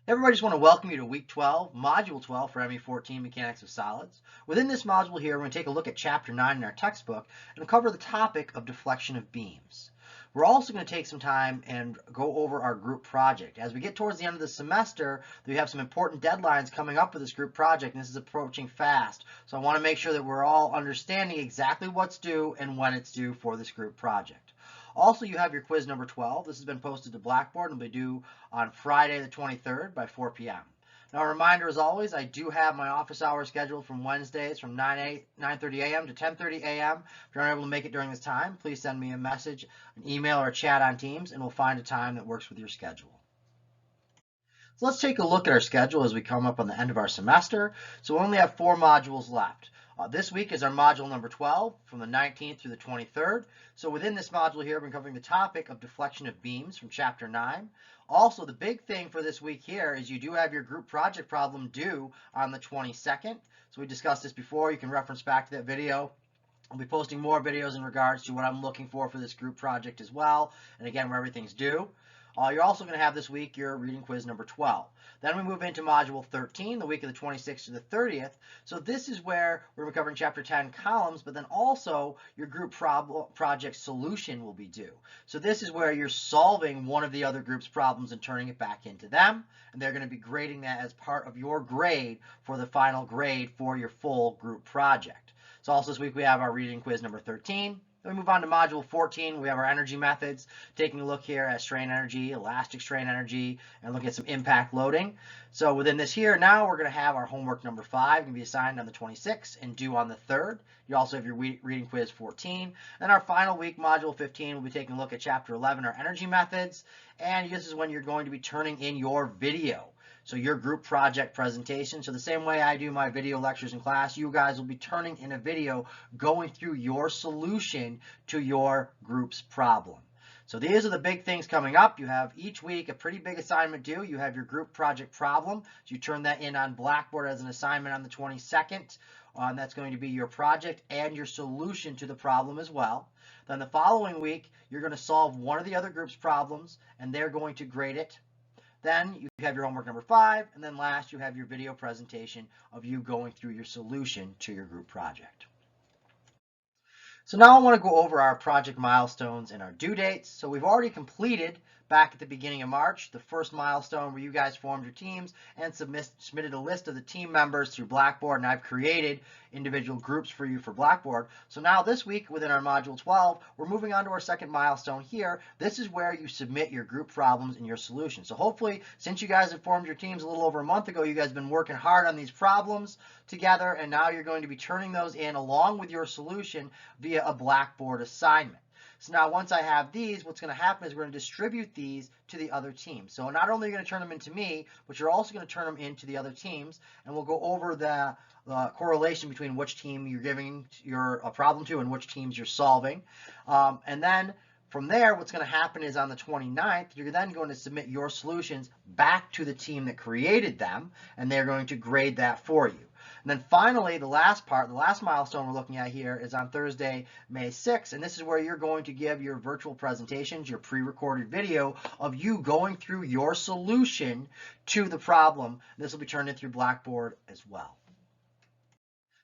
Everybody, just want to welcome you to week 12, module 12 for ME14 Mechanics of Solids. Within this module here, we're going to take a look at chapter 9 in our textbook and cover the topic of deflection of beams. We're also going to take some time and go over our group project. As we get towards the end of the semester, we have some important deadlines coming up for this group project, and this is approaching fast. So I want to make sure that we're all understanding exactly what's due and when it's due for this group project. Also, you have your quiz number 12. This has been posted to Blackboard and will be due on Friday the 23rd by 4 p.m. Now, a reminder as always, I do have my office hours scheduled from Wednesdays from 9:30 a.m. to 10:30 a.m. If you're unable to make it during this time, please send me a message, an email, or a chat on Teams, and we'll find a time that works with your schedule. So let's take a look at our schedule as we come up on the end of our semester. So we only have 4 modules left. This week is our module number 12 from the 19th through the 23rd. So within this module here, we're covering the topic of deflection of beams from chapter 9. Also, the big thing for this week here is you do have your group project problem due on the 22nd. So we discussed this before. You can reference back to that video. I'll be posting more videos in regards to what I'm looking for this group project as well, and again, where everything's due. You're also going to have this week your reading quiz number 12. Then we move into module 13, the week of the 26th to the 30th. So this is where we're covering chapter 10 columns, but then also your group project solution will be due. So this is where you're solving one of the other group's problems and turning it back into them, and they're going to be grading that as part of your grade for the final grade for your full group project. So also this week we have our reading quiz number 13. Then we move on to module 14. We have our energy methods, taking a look here at strain energy, elastic strain energy, and looking at some impact loading. So within this here, now we're going to have our homework number 5, going to be assigned on the 26th and due on the 3rd. You also have your reading quiz 14. And our final week, module 15, we'll be taking a look at chapter 11, our energy methods. And this is when you're going to be turning in your video. So your group project presentation. So the same way I do my video lectures in class, you guys will be turning in a video going through your solution to your group's problem. So these are the big things coming up. You have each week a pretty big assignment due. You have your group project problem. So you turn that in on Blackboard as an assignment on the 22nd. That's going to be your project and your solution to the problem as well. Then the following week, you're going to solve one of the other group's problems, and they're going to grade it. Then you have your homework number 5, and then last you have your video presentation of you going through your solution to your group project. So now I want to go over our project milestones and our due dates. So we've already completed back at the beginning of March, the first milestone where you guys formed your teams and submitted a list of the team members through Blackboard, and I've created individual groups for you for Blackboard. So now this week within our module 12, we're moving on to our second milestone here. This is where you submit your group problems and your solutions. So hopefully, since you guys have formed your teams a little over a month ago, you guys have been working hard on these problems together, and now you're going to be turning those in along with your solution via a Blackboard assignment. So now once I have these, what's going to happen is we're going to distribute these to the other teams. So not only are you going to turn them into me, but you're also going to turn them into the other teams, and we'll go over the correlation between which team you're giving your problem to and which teams you're solving. And then from there, what's going to happen is on the 29th, you're then going to submit your solutions back to the team that created them, and they're going to grade that for you. And then finally, the last part, the last milestone we're looking at here is on Thursday, May 6th, and this is where you're going to give your virtual presentations, your pre-recorded video of you going through your solution to the problem. This will be turned in through Blackboard as well.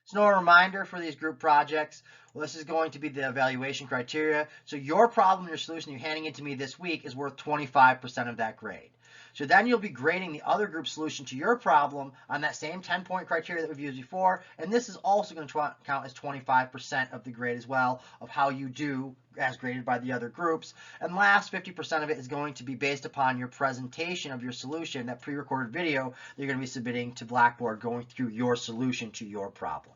So a reminder for these group projects, well, this is going to be the evaluation criteria. So your problem, your solution you're handing in to me this week is worth 25% of that grade. So then you'll be grading the other group solution to your problem on that same 10-point criteria that we've used before, and this is also going to count as 25% of the grade as well of how you do as graded by the other groups. And last 50% of it is going to be based upon your presentation of your solution, that pre-recorded video that you're going to be submitting to Blackboard going through your solution to your problem.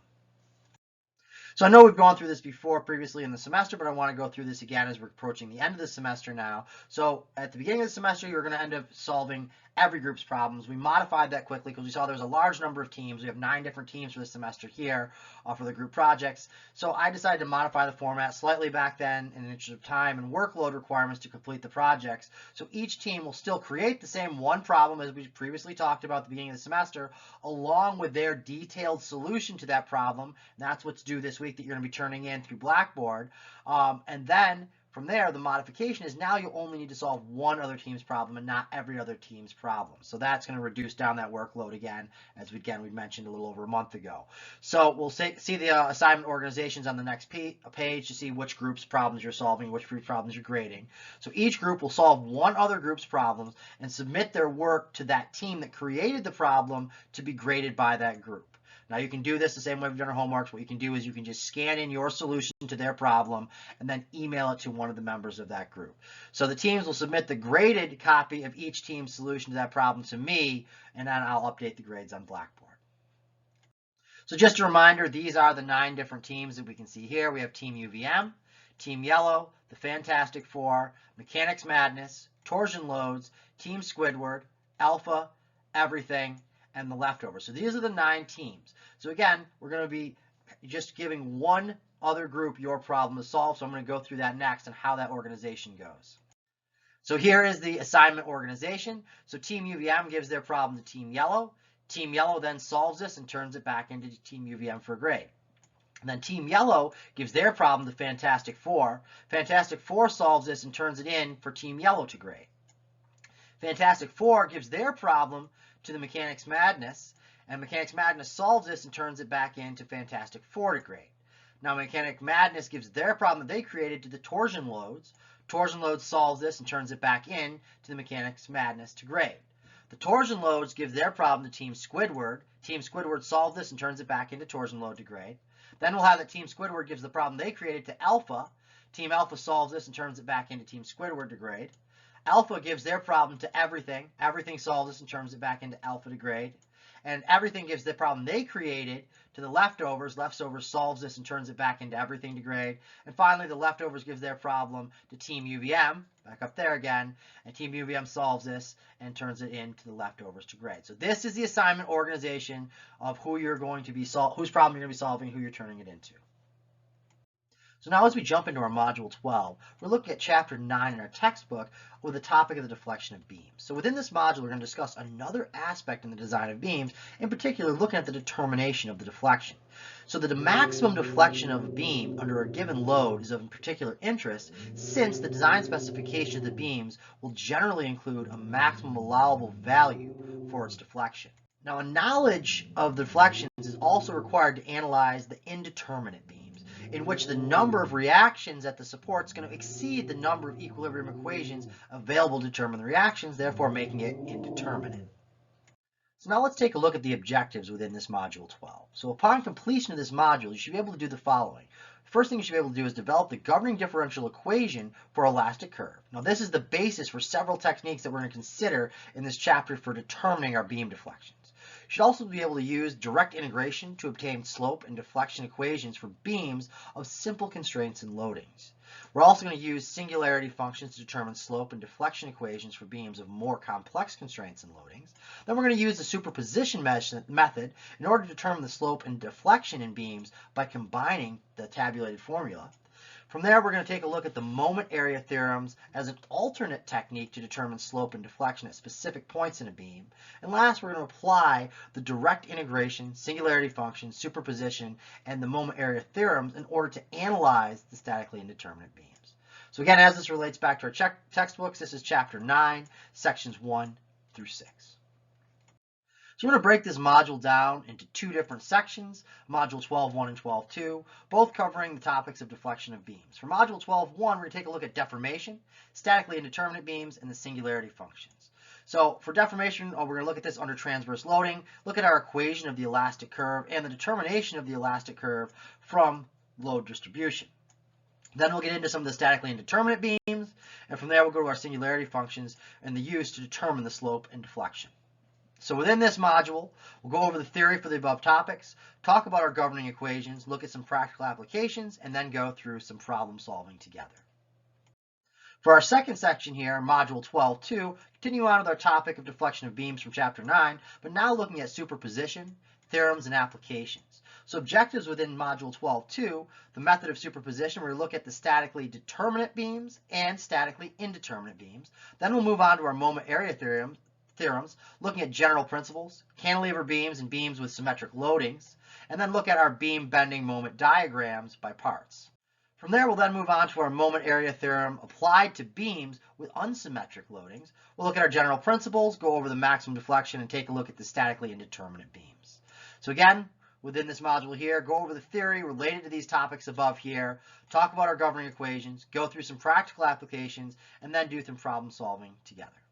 So I know we've gone through this before previously in the semester, but I want to go through this again as we're approaching the end of the semester now. So at the beginning of the semester, you're going to end up solving every group's problems. We modified that quickly because we saw there was a large number of teams. We have 9 different teams for this semester here for the group projects. So I decided to modify the format slightly back then in the interest of time and workload requirements to complete the projects. So each team will still create the same one problem as we previously talked about at the beginning of the semester, along with their detailed solution to that problem. And that's what's due this week that you're going to be turning in through Blackboard. And then From there, the modification is now you only need to solve one other team's problem and not every other team's problem. So that's going to reduce down that workload again, as we mentioned a little over a month ago. So we'll see the assignment organizations on the next page to see which group's problems you're solving, which group problems you're grading. So each group will solve one other group's problems and submit their work to that team that created the problem to be graded by that group. Now you can do this the same way we've done our homeworks. What you can do is you can just scan in your solution to their problem and then email it to one of the members of that group. So the teams will submit the graded copy of each team's solution to that problem to me, and then I'll update the grades on Blackboard. So just a reminder, these are the 9 different teams that we can see here. We have Team UVM, Team Yellow, the Fantastic Four, Mechanics Madness, Torsion Loads, Team Squidward, Alpha, Everything, and the Leftovers. So these are the 9 teams. So again, we're going to be just giving one other group your problem to solve. So I'm going to go through that next and how that organization goes. So here is the assignment organization. So Team UVM gives their problem to Team Yellow. Team Yellow then solves this and turns it back into Team UVM for a grade. And then Team Yellow gives their problem to Fantastic Four. Fantastic Four solves this and turns it in for Team Yellow to grade. Fantastic Four gives their problem to the Mechanics Madness, and Mechanics Madness solves this and turns it back into Fantastic Four to grade. Now Mechanics Madness gives their problem that they created to the Torsion Loads. Torsion Loads solves this and turns it back in to the Mechanics Madness to grade. The Torsion Loads give their problem to Team Squidward. Team Squidward solves this and turns it back into Torsion Load to grade. Then we'll have that Team Squidward gives the problem they created to Alpha. Team Alpha solves this and turns it back into Team Squidward to grade. Alpha gives their problem to Everything. Everything solves this and turns it back into Alpha to grade. And Everything gives the problem they created to the Leftovers. Leftovers solves this and turns it back into Everything to grade. And finally, the Leftovers gives their problem to Team UVM, back up there again, and Team UVM solves this and turns it into the Leftovers to grade. So this is the assignment organization of who you're going to be whose problem you're going to be solving, who you're turning it into. So now as we jump into our Module 12, we're looking at Chapter 9 in our textbook with the topic of the deflection of beams. So within this module, we're going to discuss another aspect in the design of beams, in particular looking at the determination of the deflection. So the maximum deflection of a beam under a given load is of particular interest, since the design specification of the beams will generally include a maximum allowable value for its deflection. Now, a knowledge of the deflections is also required to analyze the indeterminate beams, in which the number of reactions at the support is going to exceed the number of equilibrium equations available to determine the reactions, therefore making it indeterminate. So now let's take a look at the objectives within this Module 12. So upon completion of this module, you should be able to do the following. First thing you should be able to do is develop the governing differential equation for elastic curve. Now this is the basis for several techniques that we're going to consider in this chapter for determining our beam deflections. You should also be able to use direct integration to obtain slope and deflection equations for beams of simple constraints and loadings. We're also going to use singularity functions to determine slope and deflection equations for beams of more complex constraints and loadings. Then we're going to use the superposition method in order to determine the slope and deflection in beams by combining the tabulated formula. From there, we're going to take a look at the moment area theorems as an alternate technique to determine slope and deflection at specific points in a beam. And last, we're going to apply the direct integration, singularity function, superposition, and the moment area theorems in order to analyze the statically indeterminate beams. So again, as this relates back to our textbooks, this is Chapter 9, Sections 1 through 6. So we're going to break this module down into 2 different sections, Module 12.1 and 12.2, both covering the topics of deflection of beams. For Module 12.1, we're going to take a look at deformation, statically indeterminate beams, and the singularity functions. So for deformation, we're going to look at this under transverse loading, look at our equation of the elastic curve, and the determination of the elastic curve from load distribution. Then we'll get into some of the statically indeterminate beams, and from there we'll go to our singularity functions and the use to determine the slope and deflection. So within this module, we'll go over the theory for the above topics, talk about our governing equations, look at some practical applications, and then go through some problem solving together. For our second section here, Module 12.2, continue on with our topic of deflection of beams from Chapter 9, but now looking at superposition, theorems, and applications. So objectives within Module 12.2, the method of superposition, we're going to look at the statically determinate beams and statically indeterminate beams. Then we'll move on to our moment area theorems, looking at general principles, cantilever beams and beams with symmetric loadings, and then look at our beam bending moment diagrams by parts. From there, we'll then move on to our moment area theorem applied to beams with unsymmetric loadings. We'll look at our general principles, go over the maximum deflection, and take a look at the statically indeterminate beams. So again, within this module here, go over the theory related to these topics above here, talk about our governing equations, go through some practical applications, and then do some problem solving together.